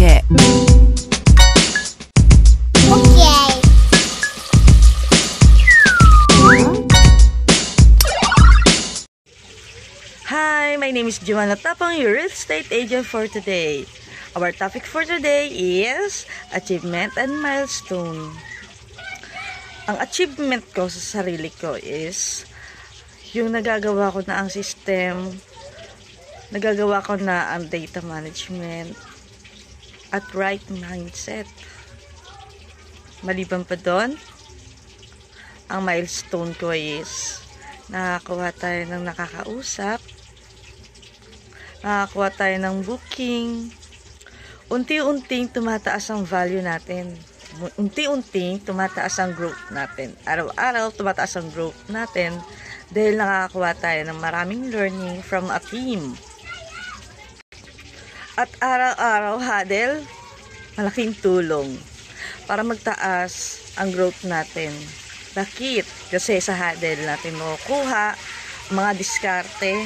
Okay. Hi, my name is Joanna Tapang, your real estate agent for today. Our topic for today is achievement and milestone. Ang achievement ko sa sarili ko is yung nagagawa ko na ang system, nagagawa ko na ang data management at right mindset. Maliban pa doon, ang milestone ko is nakakuha tayo ng nakakausap, nakakuha tayo ng booking, unti-unting tumataas ang value natin, unti-unting tumataas ang growth natin, araw-araw tumataas ang growth natin dahil nakakakuha tayo ng maraming learning from a team. At araw-araw huddle, malaking tulong para magtaas ang growth natin. Bakit? Kasi sa huddle natin makukuha mga diskarte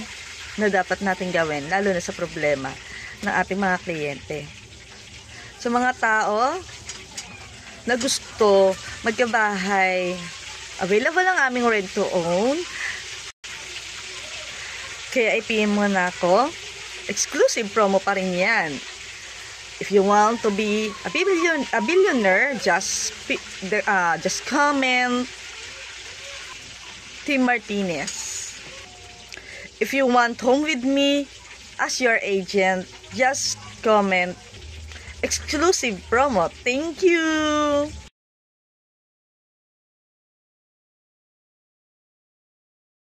na dapat natin gawin, lalo na sa problema ng ating mga kliyente. Sa mga tao na gusto magkabahay, available ang aming rent to own. Kaya i-PM mo na ako. Exclusive promo pa rin yan. If you want to be a billionaire, just comment Tim Martinez. If you want home with me as your agent, just comment exclusive promo. Thank you.